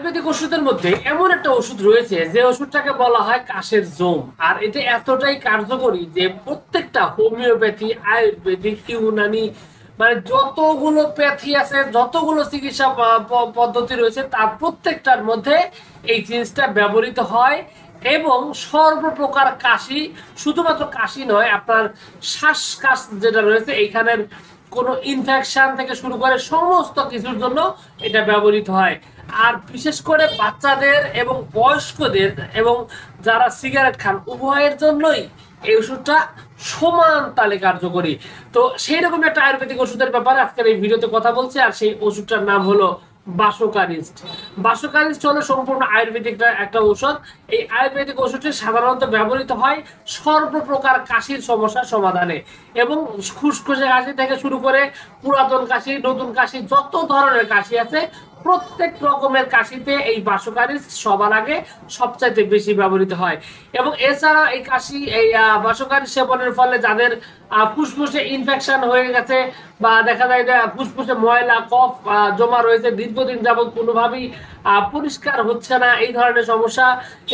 আয়ুর্বেদিক ওষুধের মধ্যে এমন একটা ওষুধ রয়েছে যে ওষুধটাকে বলা হয় কাশের জোম। আর এটা এতটাই কার্যকরী যে প্রত্যেকটা হোমিওপ্যাথি, আয়ুর্বেদিক, ইউনানি, মানে যতগুলো প্যাথি আছে, যতগুলো চিকিৎসা পদ্ধতি রয়েছে তার প্রত্যেকটার মধ্যে এই জিনিসটা ব্যবহৃত হয়। এবং সর্বপ্রকার কাশি, শুধুমাত্র কাশি নয়, আপনার শ্বাসকাশ যেটা রয়েছে এইখানের কোনো ইনফেকশন থেকে শুরু করে সমস্ত কিছুর জন্য এটা ব্যবহৃত হয়। আর বিশেষ করে বাচ্চাদের এবং বয়স্কদের এবং যারা সিগারেট খান উভয়ের জন্যই এই ওষুধটা সমান তালে কার্যকরী। তো সেই রকম একটা আয়ুর্বেদিক ওষুধের ব্যাপারে আজকের এই ভিডিওতে কথা বলছি। আর সেই ওষুধটার নাম হলো বাসোকারিস্ট। বাসোকারিস্ট হলো সম্পূর্ণ আয়ুর্বেদিক একটা ঔষধ। এই আয়ুর্বেদিক ওষুধটি সাধারণত ব্যবহৃত হয় সর্বপ্রকার কাশির সমস্যার সমাধানে, এবং খুসখুসে কাশি থেকে শুরু করে পুরাতন কাশি, নতুন কাশি, যত ধরনের কাশি আছে প্রত্যেক রকমের কাশিতে এই বাসোকারিস্ট সবার আগে সবচাইতে বেশি ব্যবহৃত হয়। এবং এছাড়া এই কাশি, এই বাসোকারিস্ট সেবনের ফলে যাদের ফুসফুসে ইনফেকশন হয়ে গেছে বা দেখা যায় যে ফুসফুসে ময়লা কফ জমা রয়েছে, দীর্ঘদিন যাবত কোনোভাবেই পরিষ্কার হচ্ছে না, এই ধরনের সমস্যা,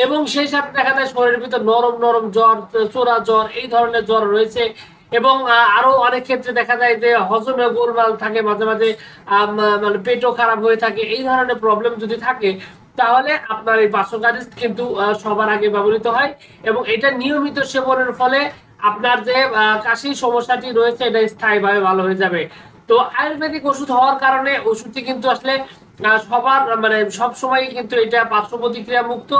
এবং সেই সাথে দেখা যায় শরীরের ভিতর নরম নরম জ্বর, চোরা জ্বর, এই ধরনের জ্বর রয়েছে, এবং আরো অনেক ক্ষেত্রে দেখা যায় যে হজমে গোলমাল থাকে, মাঝে মাঝে মানে পেটও খারাপ হয়ে থাকে, এই ধরনের প্রবলেম যদি থাকে তাহলে আপনার এই বাসোকারিস্ট কিন্তু সবার আগে ব্যবহৃত হয়। এবং এটা নিয়মিত সেবনের ফলে আপনার যে কাশির সমস্যাটি রয়েছে এটা স্থায়ীভাবে ভালো হয়ে যাবে। তো আয়ুর্বেদিক ওষুধ হওয়ার কারণে ওষুধটি কিন্তু আসলে সবার মানে সব সময় কিন্তু এটা পার্শ্ব প্রতিক্রিয়া মুক্ত।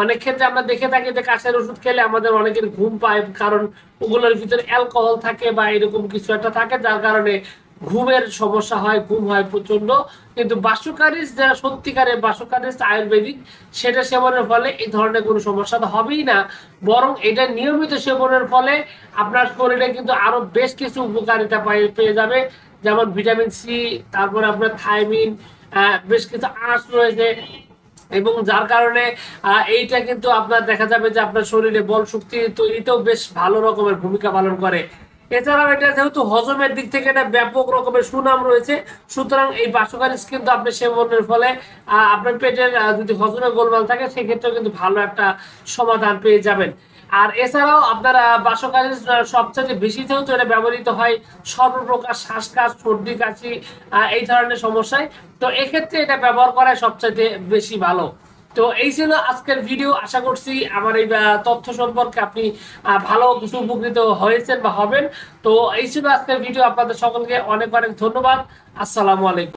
অনেক ক্ষেত্রে আমরা দেখে থাকি যে কাশের ওষুধ খেলে আমাদের অনেকের ঘুম পায়, কারণ ওগুলোর ভিতরে অ্যালকোহল থাকে বা এরকম কিছু একটা থাকে, যার কারণে ঘুমের সমস্যা হয়, ঘুম হয় প্রচন্ড। কিন্তু বাসোকারিস্ট যারা সত্যিকারের বাসোকারিস্ট আয়ুর্বেদিক, সেটা সেবনের ফলে এই ধরনের কোনো সমস্যা তো হবেই না, বরং এটা নিয়মিত সেবনের ফলে আপনার শরীরে কিন্তু আরো বেশ কিছু উপকারিতা পেয়ে যাবে, যেমন ভিটামিন সি, তারপরে আপনার থাইমিন, বেশ কিছু আঁশ রয়েছে, এবং যার কারণে এইটা কিন্তু আপনার দেখা যাবে যে আপনার শরীরে বল শক্তি তৈরিতেও বেশ ভালো রকমের ভূমিকা পালন করে। এছাড়াও এটা যেহেতু হজমের দিক থেকে এটা ব্যাপক রকমের সুনাম রয়েছে, সুতরাং এই বাসোকারিস্ট কিন্তু আপনি সেবনের ফলে আপনার পেটের যদি হজমে গোলমাল থাকে সেক্ষেত্রেও কিন্তু ভালো একটা সমাধান পেয়ে যাবেন। আর এছাড়াও আপনার বাসোকারিস্ট সবচেয়ে বেশি যেহেতু এটা ব্যবহৃত হয় সর্বপ্রকার শ্বাসকাশ, সর্দি কাশি, এই ধরনের সমস্যায়, তো এক্ষেত্রে এটা ব্যবহার করা সবচেয়ে বেশি ভালো। তো এই ছিল আজকের ভিডিও। আশা করছি আমার এই তথ্য সম্পর্কে আপনি ভালো কিছু উপকৃত হয়েছেন বা হবেন। তো এই ছিল আজকের ভিডিও। আপনাদের সকলকে অনেক অনেক ধন্যবাদ। আসসালামু আলাইকুম।